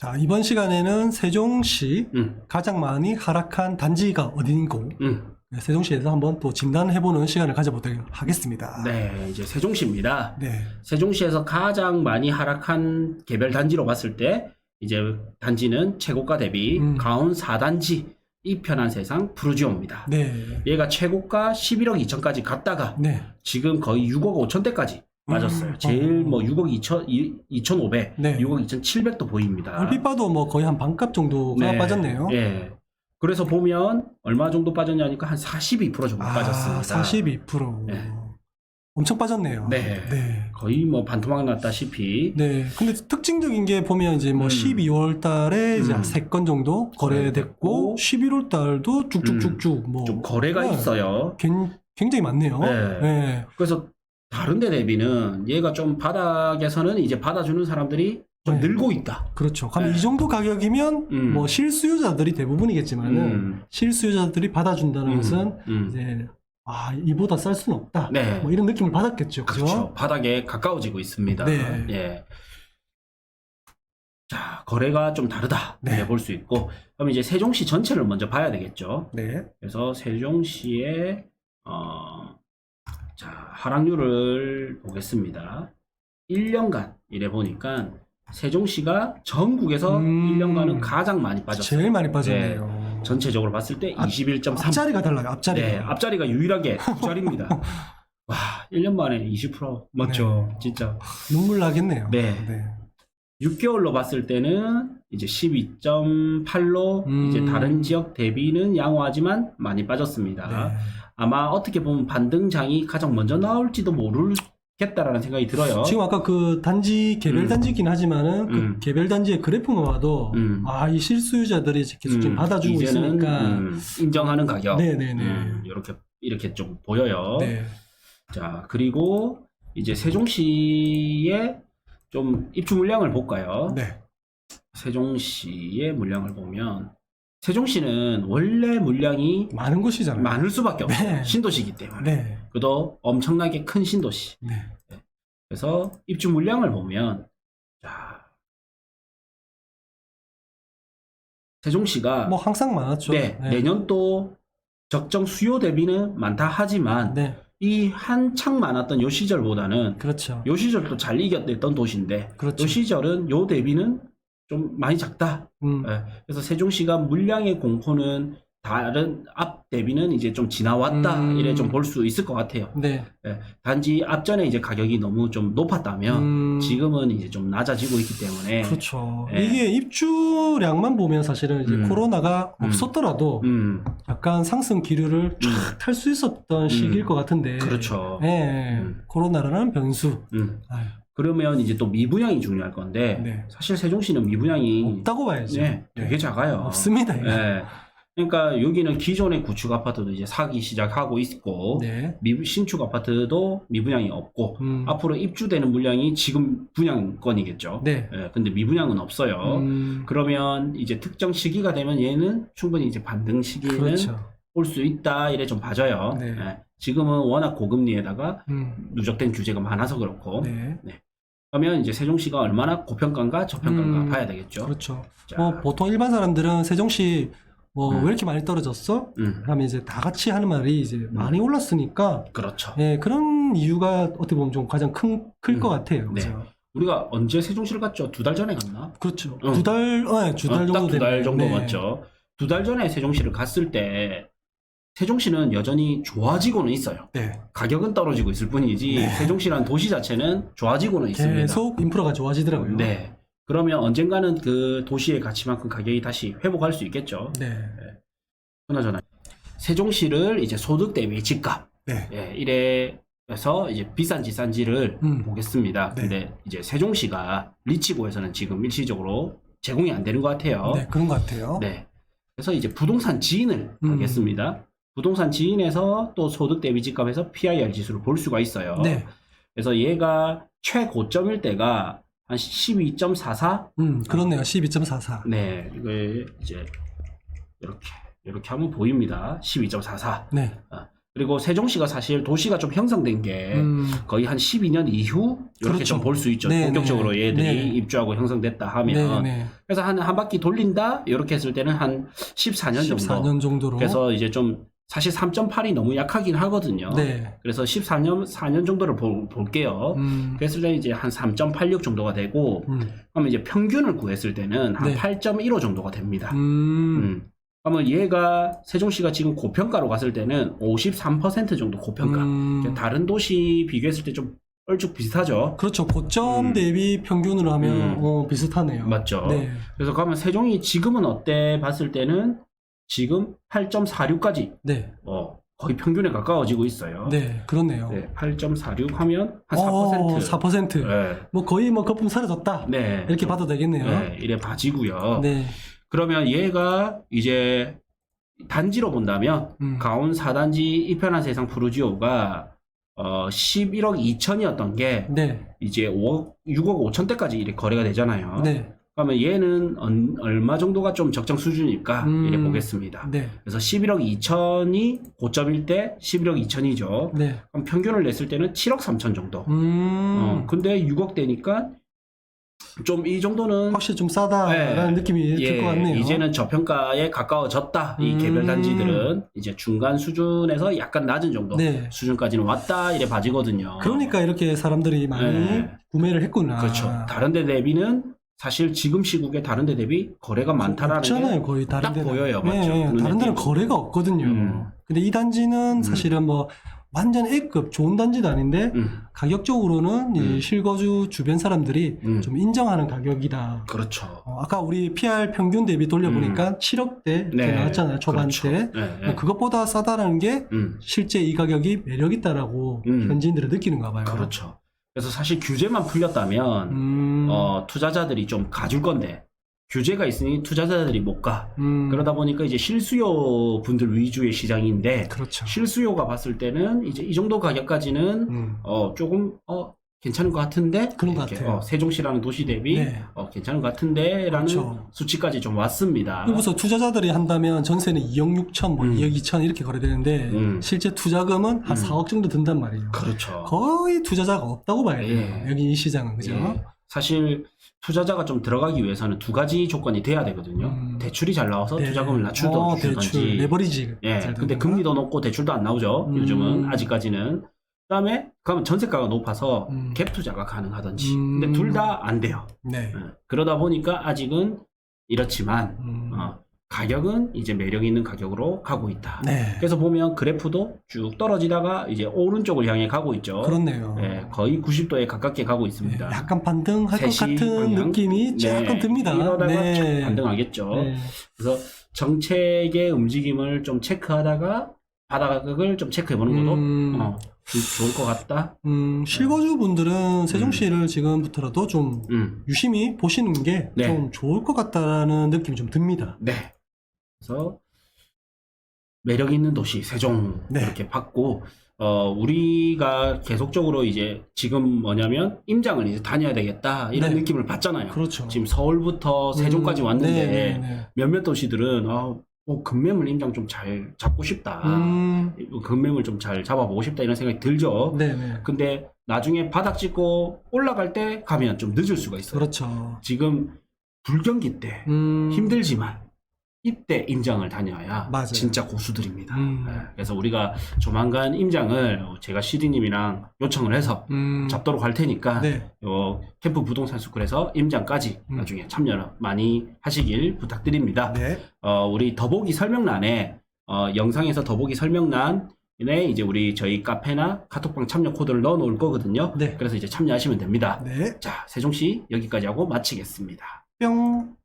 자, 이번 시간에는 세종시 가장 많이 하락한 단지가 어딘고 세종시에서 한번 또 진단해보는 시간을 가져보도록 하겠습니다. 네, 이제 세종시입니다. 네. 세종시에서 가장 많이 하락한 개별 단지로 봤을 때 이제 단지는 최고가 대비 가온 4단지 이 편한 세상 푸르지오입니다. 네. 얘가 최고가 11억 2천까지 갔다가 네. 지금 거의 6억 5천대까지 맞았어요. 제일 뭐 6억 2,500, 네. 6억 2,700도 보입니다. 얼핏 봐도 뭐 거의 한 반값 정도가 빠졌네요. 예. 그래서 보면 얼마 정도 빠졌냐니까 한 42% 정도 빠졌습니다. 42%. 네. 엄청 빠졌네요. 네. 네. 거의 뭐 반토막 났다시피. 네. 근데 특징적인 게 보면 이제 뭐 12월 달에 이제 한 3건 정도 거래됐고 11월 달도 쭉쭉쭉쭉 뭐 좀 거래가 있어요. 굉장히 많네요. 네. 네. 그래서 다른 데 대비는 얘가 좀 바닥에서는 이제 받아주는 사람들이 좀 네. 늘고 있다. 그렇죠. 그럼 네. 이 정도 가격이면 뭐 실수요자들이 대부분이겠지만은 실수요자들이 받아준다는 것은 이제 이보다 쌀 수는 없다. 네. 뭐 이런 느낌을 받았겠죠. 그렇죠. 바닥에 가까워지고 있습니다. 네. 예. 자, 거래가 좀 다르다. 네. 볼 수 있고. 그럼 이제 세종시 전체를 먼저 봐야 되겠죠. 네. 그래서 세종시의 자, 하락률을 보겠습니다. 1년간 이래 보니까 세종시가 전국에서 1년간은 가장 많이 빠졌어요. 제일 많이 빠졌네요. 네. 전체적으로 봤을 때 21.3%. 앞자리가 달라요. 앞자리가. 네, 앞자리가 유일하게 두 자리입니다. 와, 1년 만에 20% 맞죠? 네. 진짜. 눈물 나겠네요. 네. 6개월로 봤을 때는 이제 12.8로 이제 다른 지역 대비는 양호하지만 많이 빠졌습니다. 네. 아마 어떻게 보면 반등장이 가장 먼저 나올지도 모르겠다라는 생각이 들어요. 지금 아까 그 단지 개별 단지긴 하지만은 그 개별 단지의 그래프만 봐도 이 실수요자들이 계속 지금 받아주고 이제는, 있으니까 인정하는 가격. 네네네. 이렇게 좀 보여요. 네. 자, 그리고 이제 세종시의 좀 입주 물량을 볼까요? 네. 세종시의 물량을 보면 세종시는 원래 물량이 많은 곳이잖아요. 많을 수밖에 없어요. 네. 신도시이기 때문에. 네. 그도 엄청나게 큰 신도시. 네. 그래서 입주 물량을 보면 자, 세종시가 뭐 항상 많았죠. 네, 내년도 적정 수요 대비는 많다 하지만 네. 이 한창 많았던 요 시절보다는 그렇죠. 요 시절도 잘 이겼던 도시인데 그렇죠. 요 시절은 요 대비는 좀 많이 작다. 예, 그래서 세종시가 물량의 공포는 다른 앞 대비는 이제 좀 지나왔다 이래 좀 볼 수 있을 것 같아요. 네. 예, 단지 앞전에 이제 가격이 너무 좀 높았다면 지금은 이제 좀 낮아지고 있기 때문에 그렇죠. 예. 이게 입주량만 보면 사실은 이제 코로나가 없었더라도 약간 상승 기류를 쫙 탈 수 있었던 시기일 것 같은데. 그렇죠. 예. 코로나라는 변수. 아유, 그러면 이제 또 미분양이 중요할 건데 네. 사실 세종시는 미분양이 없다고 봐야죠. 네, 되게 작아요. 없습니다. 이거. 네. 그러니까 여기는 기존의 구축 아파트도 이제 사기 시작하고 있고 네. 신축 아파트도 미분양이 없고 앞으로 입주되는 물량이 지금 분양권이겠죠. 네. 근데 미분양은 없어요. 그러면 이제 특정 시기가 되면 얘는 충분히 이제 반등 시기에는 그렇죠. 올 수 있다 이래 좀 봐줘요. 네. 지금은 워낙 고금리에다가 누적된 규제가 많아서 그렇고. 네. 그러면 이제 세종시가 얼마나 고평가인가 저평가인가 봐야 되겠죠. 그렇죠. 자. 뭐 보통 일반 사람들은 세종시 뭐 왜 이렇게 많이 떨어졌어? 그러면 이제 다 같이 하는 말이 이제 많이 올랐으니까. 그렇죠. 예, 그런 이유가 어떻게 보면 좀 가장 클 것 같아요. 네. 그죠? 우리가 언제 세종시를 갔죠? 2달 전에 갔나? 그렇죠. 두 달 정도 딱 2달 정도 네. 맞죠. 2달 전에 세종시를 갔을 때 세종시는 여전히 좋아지고는 있어요. 네. 가격은 떨어지고 있을 뿐이지 네. 세종시라는 도시 자체는 좋아지고는 있습니다. 계속 인프라가 좋아지더라고요. 네. 그러면 언젠가는 그 도시의 가치만큼 가격이 다시 회복할 수 있겠죠. 네. 그나저나 세종시를 이제 소득 대비 집값 네. 이래서 이제 비싼지 싼지를 보겠습니다. 네. 근데 이제 세종시가 리치고에서는 지금 일시적으로 제공이 안 되는 것 같아요. 네, 그런 것 같아요. 네. 그래서 이제 부동산 지인을 하겠습니다. 부동산 지인에서 또 소득 대비 집값에서 PIR 지수를 볼 수가 있어요. 네. 그래서 얘가 최고점일 때가 한 12.44? 그렇네요. 12.44. 네. 이걸 이제 이렇게 한번 보입니다. 12.44. 네. 그리고 세종시가 사실 도시가 좀 형성된 게 거의 한 12년 이후 이렇게 그렇죠. 좀 볼 수 있죠. 네, 본격적으로 네. 얘들이 네. 입주하고 형성됐다 하면. 네. 그래서 한 바퀴 돌린다 이렇게 했을 때는 한 14년 정도. 14년 정도로. 그래서 이제 좀 사실 3.8이 너무 약하긴 하거든요. 네. 그래서 4년 정도를 볼게요. 그랬을 때 이제 한 3.86 정도가 되고, 그러면 이제 평균을 구했을 때는 한 네. 8.15 정도가 됩니다. 그러면 얘가 세종시가 지금 고평가로 갔을 때는 53% 정도 고평가. 다른 도시 비교했을 때 좀 얼추 비슷하죠. 그렇죠. 고점 대비 평균으로 하면 비슷하네요. 맞죠. 네. 그래서 그러면 세종이 지금은 어때 봤을 때는 지금 8.46까지 네. 거의 평균에 가까워지고 있어요. 네, 그렇네요. 네, 8.46 하면 한 4%. 4%. 네. 뭐 거의 뭐 거품 사라졌다. 네. 이렇게 봐도 되겠네요. 네, 이래 봐지고요. 네. 그러면 얘가 이제 단지로 본다면 강원 4단지 이편한 세상 푸르지오가 11억 2천이었던 게 네. 이제 6억 5천대까지 이렇게 거래가 되잖아요. 네. 그러면 얘는 얼마 정도가 좀 적정 수준일까 이래 보겠습니다. 네. 그래서 11억 2천이 고점일 때 11억 2천이죠. 네. 그럼 평균을 냈을 때는 7억 3천 정도. 근데 6억 대니까 좀 이 정도는 확실히 좀 싸다라는 느낌이 들 것 같네요. 이제는 저평가에 가까워졌다. 이 개별 단지들은 이제 중간 수준에서 약간 낮은 정도 네. 수준까지는 왔다 이래 봐지거든요. 그러니까 이렇게 사람들이 많이 구매를 했구나. 그렇죠. 다른 데 대비는 사실 지금 시국에 다른 데 대비 거래가 많다라는 없잖아요, 게 거의 다른 딱 데는. 보여요. 네, 맞죠? 다른 데는 띄고. 거래가 없거든요. 근데 이 단지는 사실은 뭐 완전 A급 좋은 단지도 아닌데 가격적으로는 이 실거주 주변 사람들이 좀 인정하는 가격이다. 그렇죠. 아까 우리 PR 평균 대비 돌려보니까 7억대 네. 나왔잖아요, 초반 그렇죠. 때. 네. 그것보다 싸다라는 게 실제 이 가격이 매력 있다라고 현지인들은 느끼는가 봐요. 그렇죠. 그래서 사실 규제만 풀렸다면 투자자들이 좀 가줄 건데 규제가 있으니 투자자들이 못 가. 그러다 보니까 이제 실수요 분들 위주의 시장인데 그렇죠. 실수요가 봤을 때는 이제 이 정도 가격까지는 조금 괜찮은 것 같은데 그런 것 이렇게, 같아요. 세종시라는 도시 대비 네. 괜찮은 것 같은데라는 그렇죠. 수치까지 좀 왔습니다. 그래서 투자자들이 한다면 전세는 2억 6천, 뭐 2억 2천 이렇게 거래되는데 실제 투자금은 한 4억 정도 든단 말이에요. 그렇죠. 거의 투자자가 없다고 봐야 돼요. 예. 여기 이 시장은 그죠? 예. 사실 투자자가 좀 들어가기 위해서는 두 가지 조건이 돼야 되거든요. 대출이 잘 나와서 네. 투자금을 낮추던 대출, 주든지. 레버리지. 예. 잘 근데 되는구나. 금리도 높고 대출도 안 나오죠. 요즘은 아직까지는. 그다음에 그러면 전세가가 높아서 갭 투자가 가능하든지. 근데 둘 다 안 돼요. 네. 예. 그러다 보니까 아직은 이렇지만 가격은 이제 매력 있는 가격으로 가고 있다. 네. 그래서 보면 그래프도 쭉 떨어지다가 이제 오른쪽을 향해 가고 있죠. 그렇네요. 예, 거의 90도에 가깝게 가고 있습니다. 네, 약간 반등할 것 셋이 같은 방향? 느낌이 약간 듭니다. 이러다가 네. 쭉 반등하겠죠. 네. 그래서 정책의 움직임을 좀 체크하다가 바닥을 좀 체크해보는 것도 좋을 것 같다. 실거주분들은 세종시를 지금부터라도 좀 유심히 보시는 게 좀 네. 좋을 것 같다라는 느낌이 좀 듭니다. 네. 그래서 매력 있는 도시 세종 네. 이렇게 봤고 우리가 계속적으로 이제 지금 뭐냐면 임장을 이제 다녀야 되겠다 이런 네. 느낌을 받잖아요. 그렇죠. 지금 서울부터 세종까지 왔는데 네. 몇몇 도시들은 금매물 임장 좀 잘 잡고 싶다. 금매물 좀 잘 잡아보고 싶다 이런 생각이 들죠. 네네. 근데 나중에 바닥 찍고 올라갈 때 가면 좀 늦을 수가 있어요. 그렇죠. 지금 불경기 때 힘들지만 이때 임장을 다녀야 맞아요. 진짜 고수들입니다. 네, 그래서 우리가 조만간 임장을 제가 CD님이랑 요청을 해서 잡도록 할 테니까 네. 캠프 부동산 스쿨에서 임장까지 나중에 참여 많이 하시길 부탁드립니다. 네. 우리 더보기 설명란에 영상에서 더보기 설명란에 이제 저희 카페나 카톡방 참여 코드를 넣어 놓을 거거든요. 네. 그래서 이제 참여하시면 됩니다. 네. 자, 세종시 여기까지 하고 마치겠습니다. 뿅.